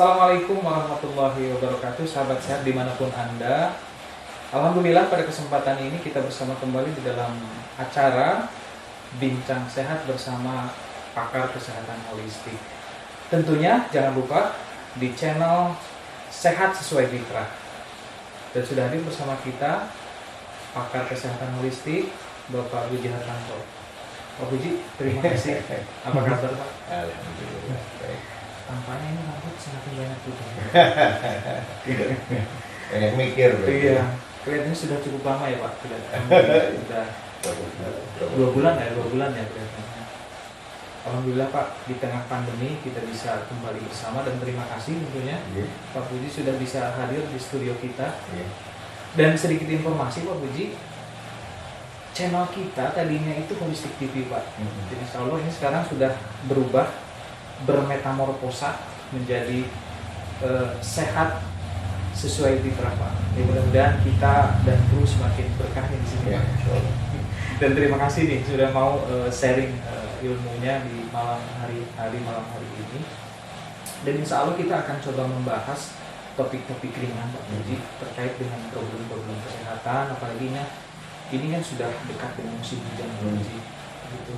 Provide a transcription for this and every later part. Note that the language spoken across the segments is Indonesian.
Assalamualaikum warahmatullahi wabarakatuh, sahabat sehat dimanapun Anda. Alhamdulillah pada kesempatan ini kita bersama kembali di dalam acara Bincang Sehat bersama pakar kesehatan holistik. Tentunya jangan lupa di channel Sehat Sesuai Fitrah. Dan sudah hadir bersama kita pakar kesehatan holistik Bapak Puji Hartanto. Pak Puji, terima kasih. Apa kabar Pak? Alhamdulillah baik. Tampaknya ini rambut semakin banyak juga. Banyak mikir. Iya, kelihatannya sudah cukup lama ya Pak. Sudah 2 bulan ya kelihatannya. Alhamdulillah Pak, di tengah pandemi kita bisa kembali bersama dan terima kasih tentunya Pak Puji sudah bisa hadir di studio kita. Dan sedikit informasi Pak Puji, channel kita tadinya itu Holistic TV Pak. Jadi insya Allah ini sekarang sudah berubah, bermetamorfosa menjadi sehat sesuai fitrah Pak. Ya, mudah-mudahan kita dan kru semakin berkah di sini Pak. Dan terima kasih nih sudah mau sharing ilmunya di malam hari ini. Dan insya Allah kita akan coba membahas topik-topik ringan Pak Puji terkait dengan problem-problem kesehatan, apalagi ini kan sudah dekat dengan musim hujan Pak Puji, gitu.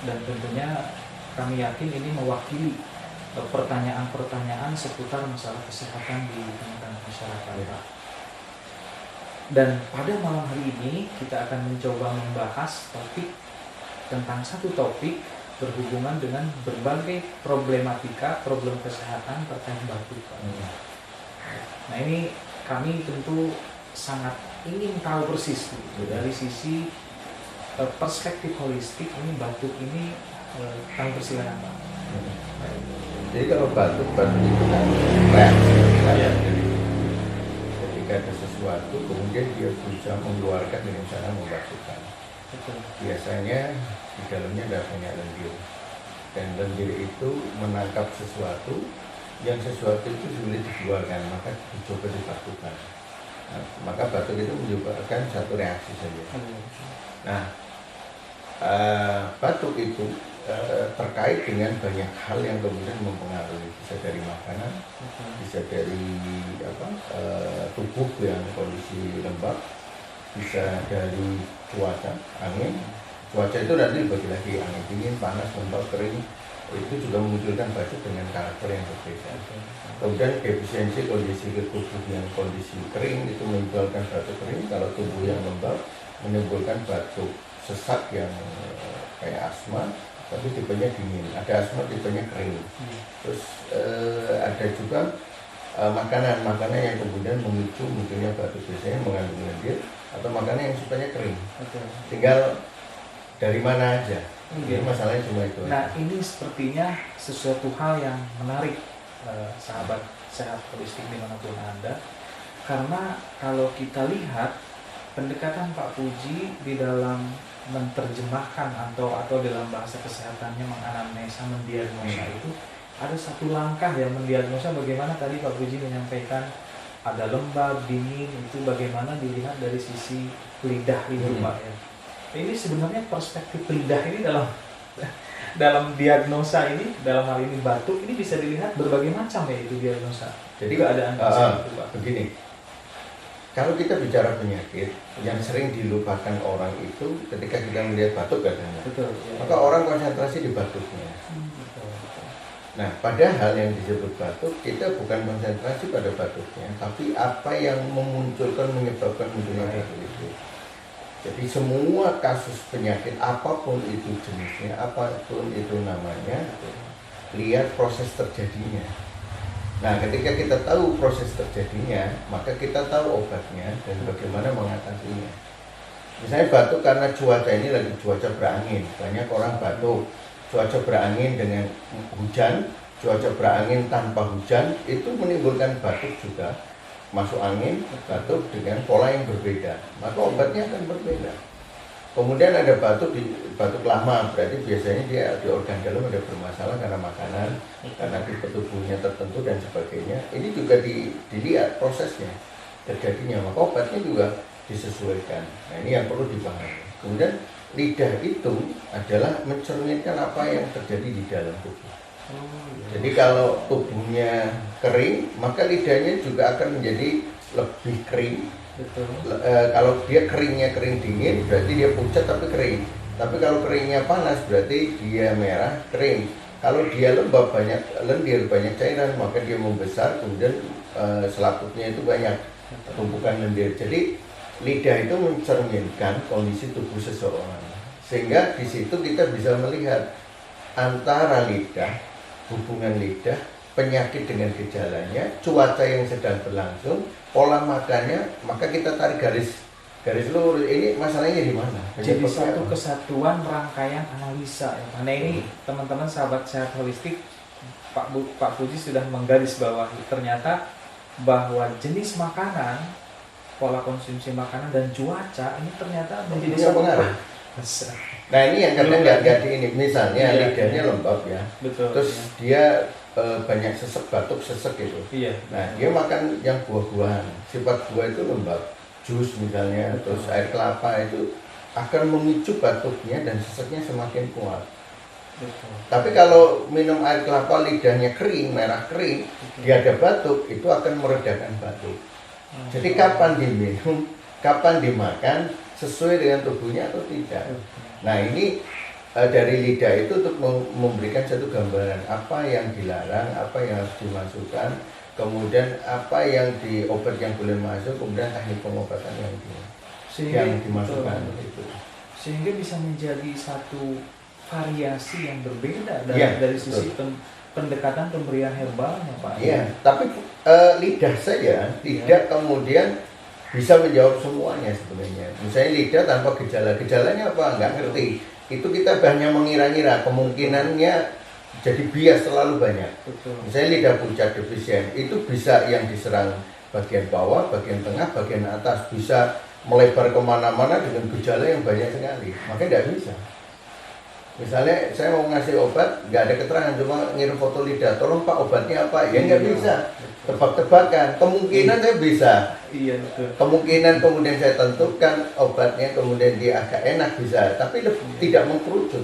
Dan tentunya kami yakin ini mewakili pertanyaan-pertanyaan seputar masalah kesehatan di tengah-tengah masyarakat Pak. Dan pada malam hari ini kita akan mencoba membahas topik tentang satu topik berhubungan dengan berbagai problematika, problem kesehatan terkait batuk Pak. Nah ini kami tentu sangat ingin tahu persis dari sisi perspektif holistik ini batuk ini kami persilakan Pak. Jadi kalau batuk itu kan reaksi. Jadi ketika ada sesuatu kemudian dia bisa mengeluarkan dengan cara membatukkan. Biasanya di dalamnya ada banyak lendir. Dan lendir itu menangkap sesuatu, yang sesuatu itu sulit dikeluarkan, maka dicoba dibatukkan. Nah, maka batuk itu menyebabkan satu reaksi saja. Nah, batuk itu terkait dengan banyak hal yang kemudian mempengaruhi, bisa dari makanan, bisa dari tubuh yang kondisi lembab, bisa dari cuaca, angin. Cuaca itu nanti bagi lagi angin dingin, panas, lembab, kering, itu juga memunculkan batuk dengan karakter yang berbeda. Kemudian efisiensi kondisi tubuh yang kondisi kering itu menimbulkan batuk kering, kalau tubuh yang lembab menimbulkan batuk sesak yang kayak asma, tapi tipenya dingin. Ada asma tipenya kering. Terus ada juga makanan yang kemudian memicu munculnya batuk, biasanya mengandung lendir atau makanan yang sifatnya kering. Tinggal dari mana aja. Jadi masalahnya cuma itu. Nah ini sepertinya sesuatu hal yang menarik sahabat sehat holistik dimanapun Anda, karena kalau kita lihat pendekatan Pak Puji di dalam menerjemahkan atau dalam bahasa kesehatannya menganamnesa, mendiagnosa itu ada satu langkah yang mendiagnosa bagaimana tadi Pak Puji menyampaikan ada lembab, dingin, itu bagaimana dilihat dari sisi lidah itu Pak ya. Ini sebenarnya perspektif lidah ini dalam diagnosa ini, dalam hal ini batuk ini bisa dilihat berbagai macam ya itu diagnosa. Jadi keadaan itu Pak. Begini. Kalau kita bicara penyakit, yang sering dilupakan orang itu ketika kita melihat batuk katanya. Betul. Ya. Maka orang konsentrasi di batuknya. Betul. Nah, padahal yang disebut batuk, kita bukan konsentrasi pada batuknya, tapi apa yang menyebabkan munculnya batuk itu. Jadi semua kasus penyakit, apapun itu jenisnya, apapun itu namanya, lihat proses terjadinya. Nah, ketika kita tahu proses terjadinya, maka kita tahu obatnya dan bagaimana mengatasinya. Misalnya batuk karena cuaca ini lagi cuaca berangin, banyak orang batuk. Cuaca berangin dengan hujan, cuaca berangin tanpa hujan, itu menimbulkan batuk juga. Masuk angin, batuk dengan pola yang berbeda, maka obatnya akan berbeda. Kemudian ada batuk lama, berarti biasanya dia di organ dalam ada bermasalah karena makanan, karena tipe tubuhnya tertentu dan sebagainya. Ini juga dilihat prosesnya terjadinya, maka obatnya juga disesuaikan. Nah ini yang perlu dipahami. Kemudian lidah itu adalah mencerminkan apa yang terjadi di dalam tubuh. Oh, iya. Jadi kalau tubuhnya kering, maka lidahnya juga akan menjadi lebih kering. Betul. Kalau dia keringnya kering dingin, berarti dia pucat tapi kering. Tapi kalau keringnya panas, berarti dia merah kering. Kalau dia lembab, banyak lendir, banyak cairan, maka dia membesar, kemudian selaputnya itu banyak tumpukan lendir. Jadi lidah itu mencerminkan kondisi tubuh seseorang. Sehingga di situ kita bisa melihat antara lidah, hubungan lidah, penyakit dengan gejalanya, cuaca yang sedang berlangsung, pola makannya, maka kita tarik garis lurus. Ini masalahnya di mana? Jadi Penyebabnya satu apa? kesatuan rangkaian analisa ya. Karena ini teman-teman sahabat sehat holistik, Pak Puji sudah menggarisbawahi ternyata bahwa jenis makanan, pola konsumsi makanan dan cuaca ini ternyata menjadi Punya satu pengaruh. besar. Nah ini yang kadang nggak di ini. Misalnya Iya, lidahnya iya. lembab ya, Betul. terus dia banyak sesek, batuk sesek gitu. Iya. Nah dia makan yang buah-buahan, sifat buah itu lembab, jus misalnya, Betul. terus air kelapa itu akan memicu batuknya dan seseknya semakin kuat. Betul. Tapi kalau minum air kelapa lidahnya kering, merah kering, Betul. dia ada batuk, itu akan meredakan batuk. Jadi kapan diminum, kapan dimakan, sesuai dengan tubuhnya atau tidak. Nah ini dari lidah itu untuk memberikan satu gambaran apa yang dilarang, apa yang harus dimasukkan, kemudian apa yang di obat yang boleh masuk, kemudian teknik pengobatan yang dimasukkan itu. Sehingga bisa menjadi satu variasi yang berbeda Ya, dari sisi pendekatan pemberian herbalnya, Pak. Iya, tapi lidah saja tidak kemudian bisa menjawab semuanya sebenarnya. Misalnya lidah tanpa gejalanya apa? Nggak ngerti. Itu kita hanya mengira-ngira, kemungkinannya jadi bias terlalu banyak. Betul. Misalnya lidah pucat defisien, itu bisa yang diserang bagian bawah, bagian tengah, bagian atas, bisa melebar kemana-mana dengan gejala yang banyak sekali. Makanya nggak bisa. Misalnya saya mau ngasih obat, nggak ada keterangan, cuma ngirim foto lidah, tolong Pak obatnya apa? Ya nggak bisa, tebak-tebakan. Kemungkinan saya bisa, Iya, betul. kemungkinan kemudian saya tentukan obatnya, kemudian dia agak enak bisa, tapi tidak mengkerucut.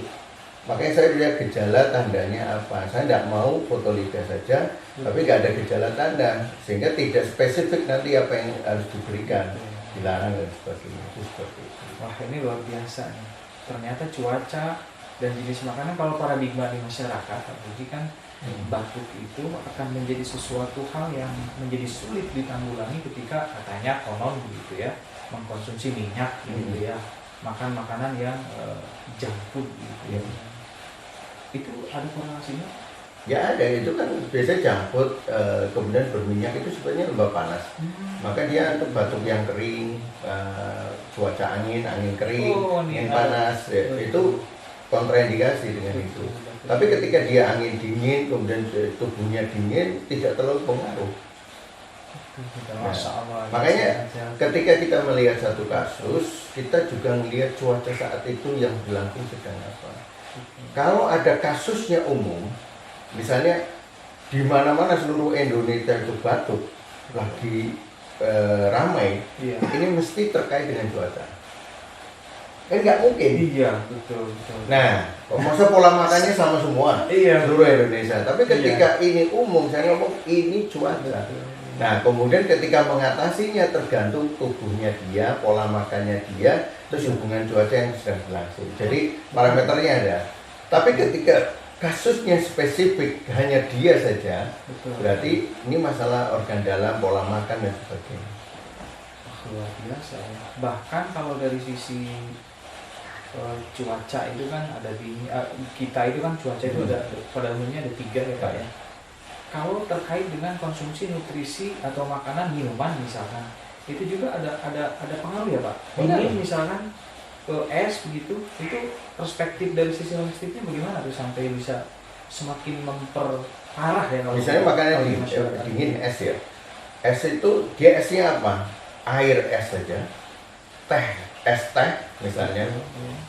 Makanya saya lihat gejala tandanya apa. Saya tidak mau foto lidah saja, tapi nggak ada gejala tanda, sehingga tidak spesifik nanti apa yang harus diberikan, dilarang dan sebagainya. Itu seperti itu. Wah, ini luar biasa nih. Ternyata cuaca dan jenis makanan, kalau paradigma di masyarakat, Pak Puji, kan batuk itu akan menjadi sesuatu hal yang menjadi sulit ditanggulangi ketika katanya konon begitu ya, mengkonsumsi minyak gitu ya, makan makanan yang junk food gitu ya. Itu ada korelasinya? Ya ada, itu kan biasanya jangkut, kemudian berminyak itu sebenarnya lembab panas. Maka dia untuk batuk yang kering, cuaca angin kering, angin panas, ya, itu kontraindikasi dengan itu. Tapi ketika dia angin dingin, kemudian tubuhnya dingin, tidak terlalu pengaruh. Nah, makanya ketika kita melihat satu kasus, kita juga melihat cuaca saat itu yang berlangsung sedang apa. Kalau ada kasusnya umum, misalnya di mana-mana seluruh Indonesia itu batuk, lagi ramai, ini mesti terkait dengan cuaca. Kan nggak mungkin. Iya, betul. Nah, masa pola makannya sama semua? Iya, seluruh Indonesia. Tapi ketika ini umum, saya ngomong ini cuaca. Nah, kemudian ketika mengatasinya tergantung tubuhnya dia, pola makannya dia, terus hubungan cuaca yang sedang berlangsung. Jadi parameternya ada. Tapi ketika kasusnya spesifik hanya dia saja, berarti ini masalah organ dalam, pola makan dan sebagainya. Luar biasa ya. Bahkan kalau dari sisi cuaca itu kan ada di kita itu kan cuaca itu ada pada umumnya ada 3 ya Pak ya. Kalau terkait dengan konsumsi nutrisi atau makanan minuman misalkan, itu juga ada pengaruh ya Pak. Ini misalkan es begitu, itu perspektif dari sisi logistiknya bagaimana tuh sampai bisa semakin memperparah ya kalau misalnya makanan dingin es ya. Es itu dia esnya apa? Air es saja, es teh misalnya,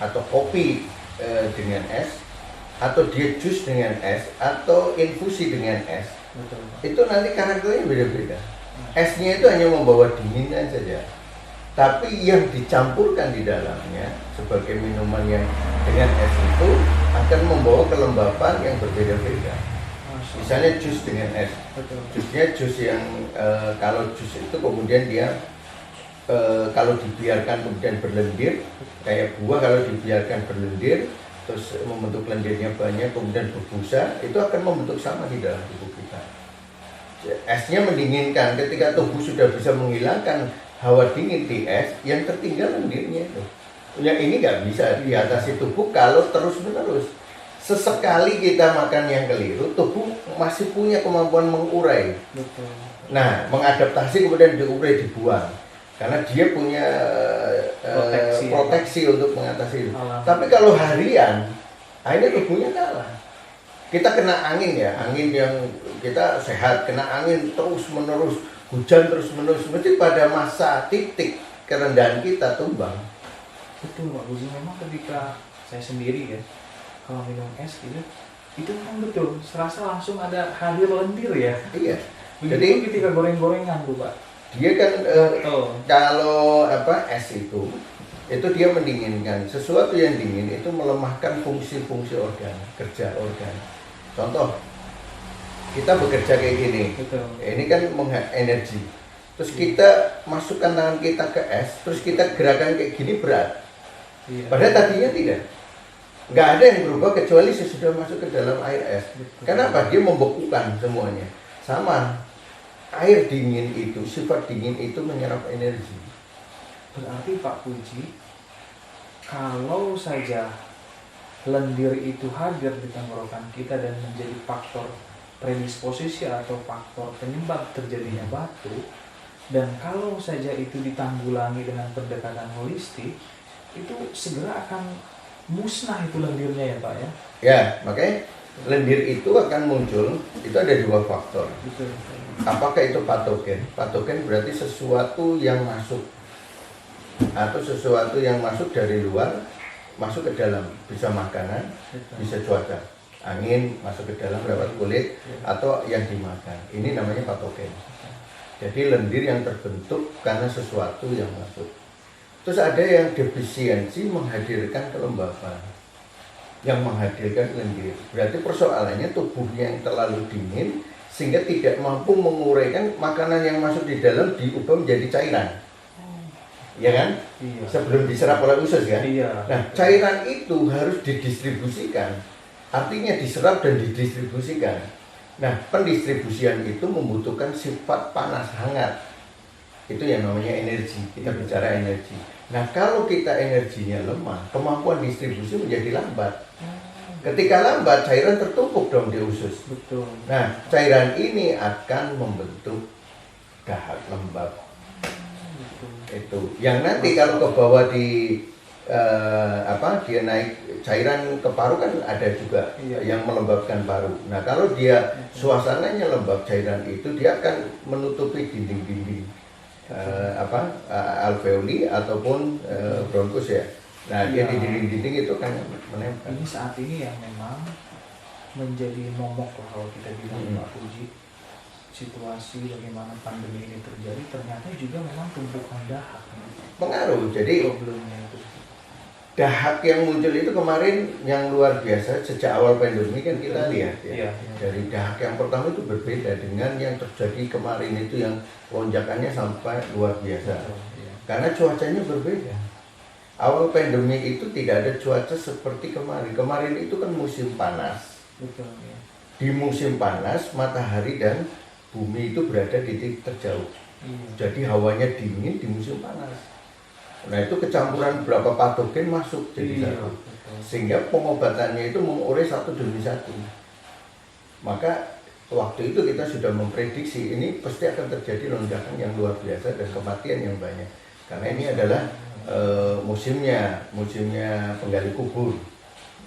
atau kopi dengan es, atau dia jus dengan es, atau infusi dengan es. Betul. Itu nanti karakternya beda-beda. Esnya itu hanya membawa dinginan saja, tapi yang dicampurkan di dalamnya sebagai minuman yang dengan es itu akan membawa kelembapan yang berbeda-beda. Misalnya jus dengan es. Betul. Jusnya jus yang kalau jus itu kemudian dia kalau dibiarkan kemudian berlendir, kayak buah kalau dibiarkan berlendir terus membentuk lendirnya banyak kemudian berbusa, itu akan membentuk sama di dalam tubuh kita. Esnya mendinginkan, ketika tubuh sudah bisa menghilangkan hawa dingin di es, yang tertinggal lendirnya itu. Yang ini nggak bisa diatasi tubuh kalau terus menerus. Sesekali kita makan yang keliru, tubuh masih punya kemampuan mengurai. Betul. Nah, mengadaptasi kemudian diurai, dibuang. Karena dia punya proteksi untuk mengatasi itu. Tapi kalau harian, akhirnya tubuhnya kalah. Kita kena angin ya, angin yang kita sehat, kena angin terus menerus, hujan terus menerus, mesti pada masa titik kerendahan kita tumbang. Betul Pak Buzi, memang ketika saya sendiri ya, kalau minum es gitu, itu memang betul, serasa langsung ada hadir lendir ya. Iya. Begitu Jadi ketika goreng-gorengan tuh Pak. dia kan kalau es itu dia mendinginkan. Sesuatu yang dingin itu melemahkan fungsi-fungsi organ, kerja organ. Contoh, kita bekerja kayak gini, Betul. Ini kan energi. Terus kita masukkan tangan kita ke es, terus kita gerakan kayak gini berat. Iya. Padahal tadinya tidak. Nggak ada yang berubah kecuali sesudah masuk ke dalam air es. Betul. Kenapa? Dia membekukan semuanya. Sama, air dingin itu, sifat dingin itu menyerap energi. Berarti Pak Puji, kalau saja lendir itu hadir di tenggorokan kita dan menjadi faktor predisposisi atau faktor penyebab terjadinya batu, dan kalau saja itu ditanggulangi dengan pendekatan holistik, itu segera akan musnah itu lendirnya ya Pak ya? Ya, makanya lendir itu akan muncul, itu ada dua faktor. Betul. Apakah itu patogen? Patogen berarti sesuatu yang masuk atau sesuatu yang masuk dari luar masuk ke dalam, bisa makanan, Betul. bisa cuaca, angin masuk ke dalam lewat kulit atau yang dimakan. Ini namanya patogen. Jadi lendir yang terbentuk karena sesuatu yang masuk. Terus ada yang defisiensi menghadirkan kelembapan, yang menghadirkan lendir. Berarti persoalannya tubuhnya yang terlalu dingin sehingga tidak mampu menguraikan makanan yang masuk di dalam diubah menjadi cairan. Ya kan? Iya. Sebelum diserap oleh usus kan? Iya. Nah, cairan itu harus didistribusikan. Artinya diserap dan didistribusikan. Nah, pendistribusian itu membutuhkan sifat panas hangat. Itu yang namanya energi. Kita bicara energi. Nah, kalau kita energinya lemah, kemampuan distribusi menjadi lambat. Ketika lambat, cairan tertumpuk dong di usus. Betul. Nah, cairan ini akan membentuk dahak lembab. Itu yang nanti kalau ke bawah di dia naik cairan ke paru kan ada juga yang melembabkan paru. Nah, kalau dia suasananya lembab, cairan itu dia akan menutupi dinding-dinding alveoli ataupun bronkus ya. Nah, dia di dinding-dinding itu kan menempel. Ini saat ini yang memang menjadi momok lah kalau kita bilang Pak Puji, situasi bagaimana pandemi ini terjadi ternyata juga memang tumpukan dahak. Pengaruh. Jadi problemnya itu. Dahak yang muncul itu kemarin yang luar biasa sejak awal pandemi kan kita lihat ya. Dari dahak yang pertama itu berbeda dengan yang terjadi kemarin itu yang lonjakannya sampai luar biasa. Karena cuacanya berbeda. Awal pandemi itu tidak ada cuaca seperti kemarin. Kemarin itu kan musim panas. Betul, ya. Di musim panas matahari dan bumi itu berada di titik terjauh. Jadi hawanya dingin di musim panas. Nah, itu kecampuran berapa patogen masuk jadi satu. Sehingga pengobatannya itu mengurai satu demi satu. Maka waktu itu kita sudah memprediksi ini pasti akan terjadi lonjakan yang luar biasa dan kematian yang banyak. Karena ini adalah musimnya penggali kubur.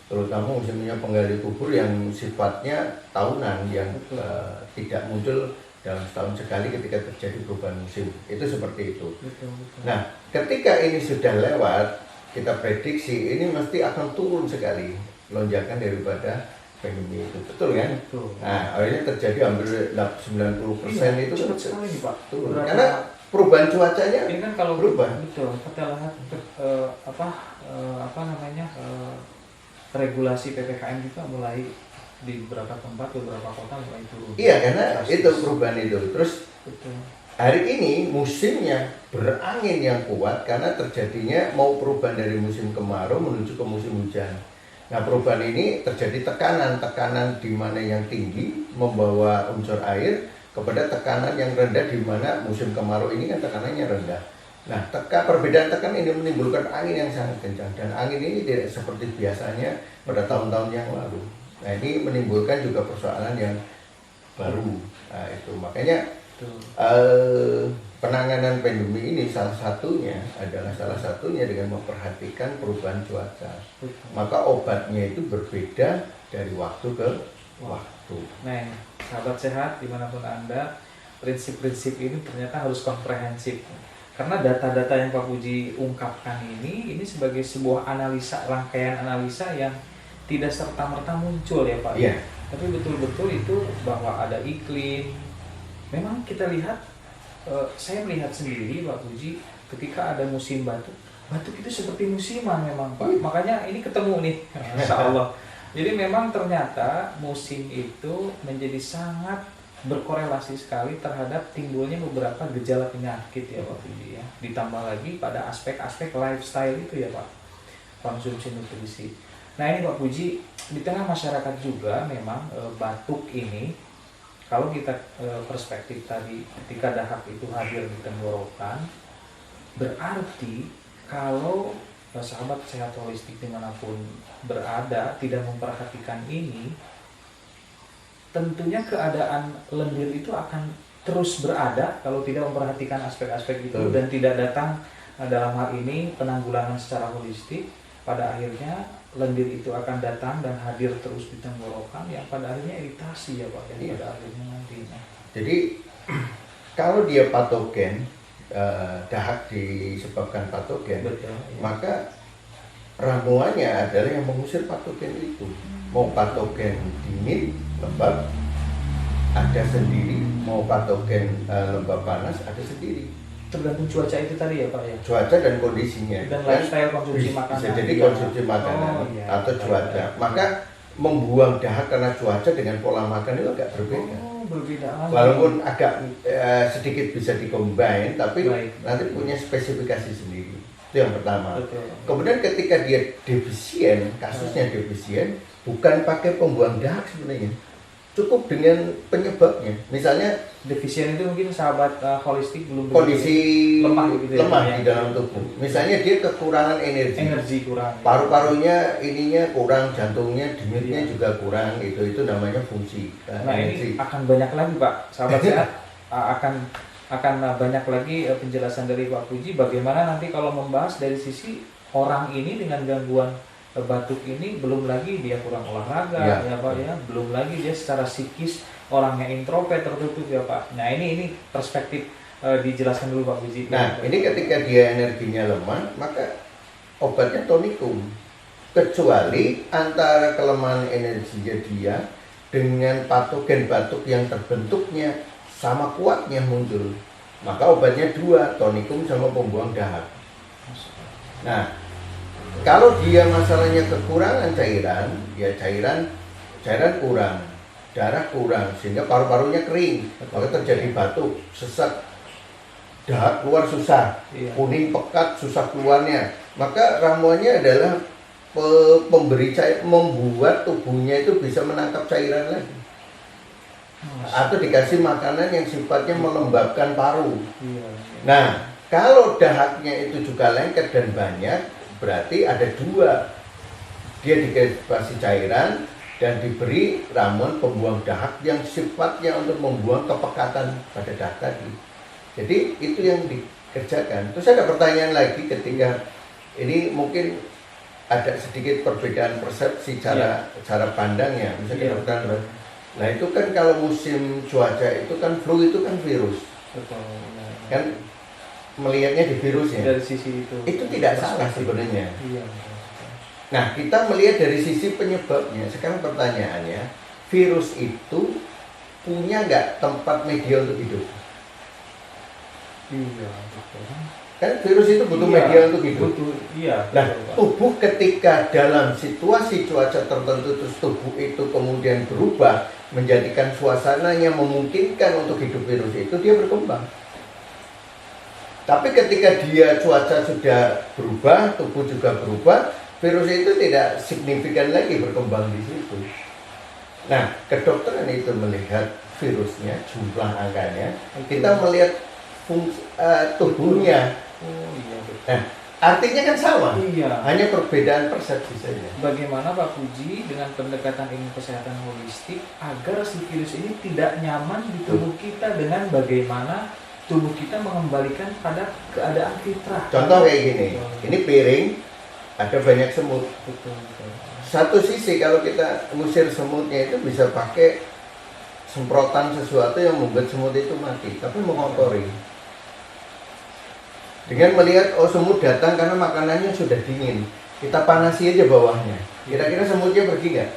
Terutama musimnya penggali kubur yang sifatnya tahunan, yang tidak muncul dalam setahun sekali ketika terjadi perubahan musim. Itu seperti itu. Nah, ketika ini sudah lewat, kita prediksi ini mesti akan turun sekali lonjakan daripada pandemi itu. Betul kan? Betul. Nah, akhirnya terjadi hampir 90% itu cepat sekali nih Pak. turun. Karena perubahan cuacanya ini kan kalau berubah. Betul. Kita lihat regulasi PPKM kita mulai di beberapa tempat, beberapa kota mulai turun. Iya, karena Drastis. itu perubahan itu. Terus Betul. hari ini musimnya berangin yang kuat karena terjadinya mau perubahan dari musim kemarau menuju ke musim hujan. Nah, perubahan ini terjadi tekanan di mana yang tinggi membawa unsur air kepada tekanan yang rendah di mana musim kemarau ini kan tekanannya rendah. Nah, perbedaan tekanan ini menimbulkan angin yang sangat kencang dan angin ini tidak seperti biasanya pada tahun-tahun yang lalu. Nah, ini menimbulkan juga persoalan yang baru. Nah, itu makanya penanganan pandemi ini salah satunya dengan memperhatikan perubahan cuaca. Maka obatnya itu berbeda dari waktu ke waktu. Nah, sahabat sehat dimanapun Anda, prinsip-prinsip ini ternyata harus komprehensif. Karena data-data yang Pak Puji ungkapkan ini sebagai sebuah analisa, rangkaian analisa yang tidak serta-merta muncul ya Pak. Iya. Tapi betul-betul itu bahwa ada iklim. Memang kita lihat, saya melihat sendiri Pak Puji, ketika ada musim batuk itu seperti musiman memang Pak. Makanya ini ketemu nih, Insya Allah. Jadi memang ternyata musim itu menjadi sangat berkorelasi sekali terhadap timbulnya beberapa gejala penyakit ya Pak Puji ya. Ditambah lagi pada aspek-aspek lifestyle itu ya Pak, konsumsi nutrisi. Nah ini Pak Puji, di tengah masyarakat juga memang batuk ini, kalau kita perspektif tadi ketika dahak itu hadir di tenggorokan, berarti kalau sahabat sehat holistik dimanapun berada tidak memperhatikan ini, tentunya keadaan lendir itu akan terus berada kalau tidak memperhatikan aspek-aspek itu dan tidak datang dalam hal ini penanggulangan secara holistik. Pada akhirnya lendir itu akan datang dan hadir terus di tenggorokan yang pada akhirnya iritasi ya Pak ya, pada akhirnya nantinya. Jadi kalau dia patogen, dahak disebabkan patogen, Betul, ya. maka ramuannya adalah yang mengusir patogen itu. Mau patogen dingin, lembab, ada sendiri. Mau patogen lembab panas, ada sendiri. Tergantung cuaca itu tadi ya Pak ya. Cuaca dan kondisinya. Dan lifestyle konsumsi makanan. Bisa jadi Iya. konsumsi makanan iya. atau cuaca. Maka membuang dahak karena cuaca dengan pola makan itu agak berbeda. Berbeda. Walaupun agak sedikit bisa dikombin, tapi Baik. nanti punya spesifikasi sendiri. Itu yang pertama. Betul. Kemudian ketika dia defisien, kasusnya defisien, bukan pakai pembuang dahak sebenarnya, cukup dengan penyebabnya. Misalnya Defisien itu mungkin sahabat holistik belum kondisi lemah gitu ya, lemah ya. di dalam tubuh. Misalnya dia kekurangan energi kurang. paru-parunya ininya kurang, jantungnya denyutnya Iya. juga kurang, itu namanya fungsi Nah energi. ini akan banyak lagi Pak, sahabat sehat akan banyak lagi penjelasan dari Pak Puji bagaimana nanti kalau membahas dari sisi orang ini dengan gangguan batuk ini, belum lagi dia kurang olahraga ya Pak ya, belum lagi dia secara psikis orangnya introvert, tertutup ya Pak. Nah ini perspektif dijelaskan dulu Pak Puji. Nah ini ketika dia energinya lemah, maka obatnya tonikum. Kecuali antara kelemahan energinya dia dengan patogen batuk yang terbentuknya sama kuatnya muncul, maka obatnya dua, tonikum sama pembuang dahak. Nah kalau dia masalahnya kekurangan cairan, ya cairan kurang, darah kurang, sehingga paru-parunya kering, maka terjadi batuk, sesak, dahak keluar susah, kuning pekat susah keluarnya. Maka ramuannya adalah pemberi cair, membuat tubuhnya itu bisa menangkap cairan lagi, atau dikasih makanan yang sifatnya melembabkan paru. Nah kalau dahaknya itu juga lengket dan banyak, berarti ada dua, dia dikasih cairan dan diberi ramuan pembuang dahak yang sifatnya untuk membuang kepekatan pada dahak tadi. Jadi itu yang dikerjakan. Terus ada pertanyaan lagi ketika ini mungkin ada sedikit perbedaan persepsi cara pandangnya. Misalnya pertanyaan, nah itu kan kalau musim cuaca itu kan flu itu kan virus, kan melihatnya di virusnya. Dari sisi itu tidak salah sebenarnya. Iya. Nah, kita melihat dari sisi penyebabnya. Sekarang pertanyaannya, virus itu punya nggak tempat media untuk hidup? Iya, betul. Kan virus itu butuh Iya, media untuk hidup. butuh, iya. Nah, betul, Pak. tubuh ketika dalam situasi cuaca tertentu terus tubuh itu kemudian berubah menjadikan suasananya memungkinkan untuk hidup virus itu, dia berkembang. Tapi ketika dia cuaca sudah berubah, tubuh juga berubah, virus itu tidak signifikan lagi berkembang di situ. Nah, kedokteran itu melihat virusnya, jumlah angkanya, kita melihat tubuhnya. Oh iya betul. Nah, artinya kan sama, Iya. hanya perbedaan persepsi saja. Bagaimana Pak Puji dengan pendekatan ilmu kesehatan holistik agar si virus ini tidak nyaman di tubuh kita dengan bagaimana tubuh kita mengembalikan pada keadaan fitrah. Contoh kayak gini, ini piring, ada banyak semut. Betul, betul. Satu sisi kalau kita ngusir semutnya itu bisa pakai semprotan sesuatu yang membuat semut itu mati, tapi mengotori. Dengan melihat, oh semut datang karena makanannya sudah dingin, kita panasi aja bawahnya. Kira-kira semutnya pergi nggak?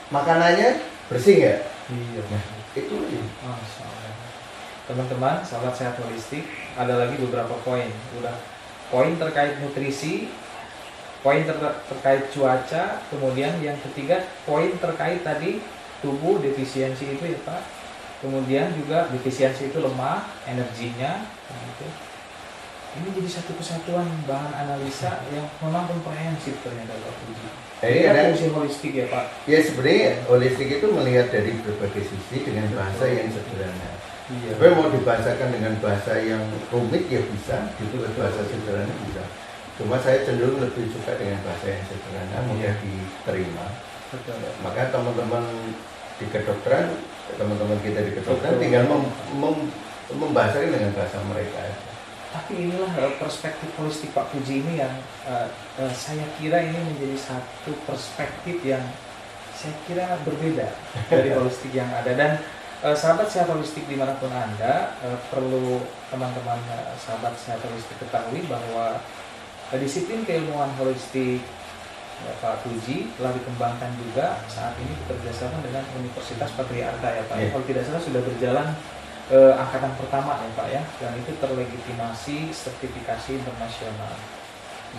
Makanannya bersih nggak? Iya. Itu aja. Masya Allah. Teman-teman, sahabat sehat holistik, ada lagi beberapa poin. Udah poin terkait nutrisi, poin terkait cuaca, kemudian yang ketiga poin terkait tadi tubuh defisiensi itu ya Pak. Kemudian juga defisiensi itu lemah, energinya. Gitu. Ini jadi satu kesatuan bahan analisa yang memang komprehensif ternyata Pak Puji. Jadi Ini kan ada, fungsi holistik ya Pak. ya sebenarnya holistik itu melihat dari berbagai sisi dengan bahasa yang sederhana. Iya. Tapi mau dibahasakan dengan bahasa yang rumit ya bisa, dibuat bahasa sederhana bisa. Cuma saya cenderung lebih suka dengan bahasa yang sederhana, mudah diterima. Betul. Maka teman-teman di kedokteran, teman-teman kita di kedokteran Betul. tinggal membahasakan dengan bahasa mereka. Tapi inilah perspektif holistik Pak Puji ini yang saya kira ini menjadi satu perspektif yang saya kira berbeda dari holistik yang ada. Dan sahabat sehat holistik dimanapun Anda, perlu teman-teman sahabat sehat holistik ketahui bahwa disiplin keilmuan holistik Pak Puji telah dikembangkan juga saat ini bekerjasama dengan Universitas Patriarka ya Pak. Yeah. Kalau tidak salah sudah berjalan angkatan pertama ya Pak ya, dan itu terlegitimasi sertifikasi internasional.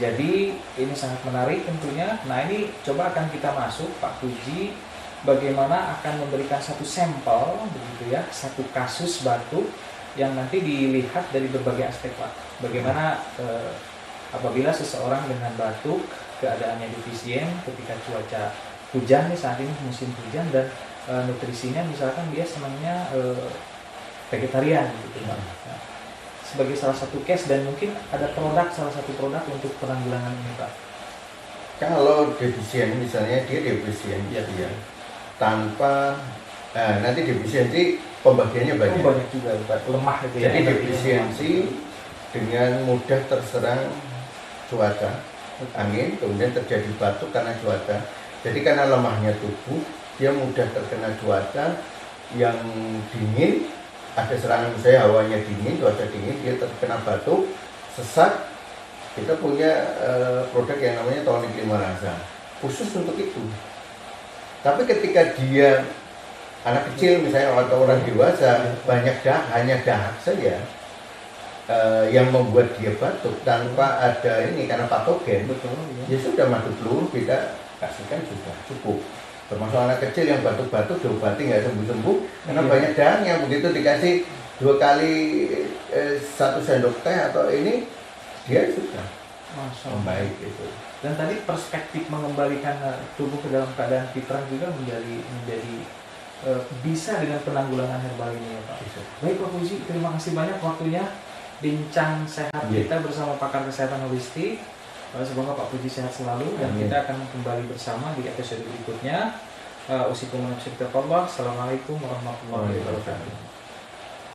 Jadi ini sangat menarik tentunya. Nah ini coba akan kita masuk Pak Puji, bagaimana akan memberikan satu sampel begitu ya, satu kasus batuk yang nanti dilihat dari berbagai aspek Pak. Bagaimana apabila seseorang dengan batuk keadaannya defisien ketika cuaca hujan nih, saat ini musim hujan, dan nutrisinya misalkan dia senangnya vegetarian gitu Pak. Nah, sebagai salah satu case, dan mungkin ada salah satu produk untuk penanggulangan ini Pak. Kalau defisien misalnya dia defisien Ya. dia tanpa nanti defisiensi pembagiannya banyak. Banyak juga Pak, lemah gitu ya. Jadi defisiensi dengan mudah terserang cuaca, angin, kemudian terjadi batuk karena cuaca. Jadi karena lemahnya tubuh, dia mudah terkena cuaca yang dingin, ada serangan misalnya hawanya dingin, cuaca dingin, dia terkena batuk, sesak. Kita punya produk yang namanya tonik 5 rasa, khusus untuk itu. Tapi ketika dia anak kecil misalnya atau orang dewasa, banyak hanya dahak saja yang membuat dia batuk tanpa ada ini karena patogen. Betul Ya sudah, madu flu kita kasihkan sudah cukup. Termasuk anak kecil yang batuk-batuk diobati nggak sembuh-sembuh karena Iya. banyak dahaknya, begitu dikasih 2 kali 1 sendok teh atau ini, dia sudah Masya Allah. membaik itu. Dan tadi perspektif mengembalikan tubuh ke dalam keadaan fitrah juga menjadi bisa dengan penanggulangan herbal ini ya Pak. Bisa. Baik Pak Puji, terima kasih banyak waktunya bincang sehat Iya. kita bersama pakar kesehatan holistik. Semoga Pak Puji sehat selalu, dan Amin. kita akan kembali bersama di episode berikutnya. Usikum wa nafsi taqwa. Assalamualaikum warahmatullahi wabarakatuh.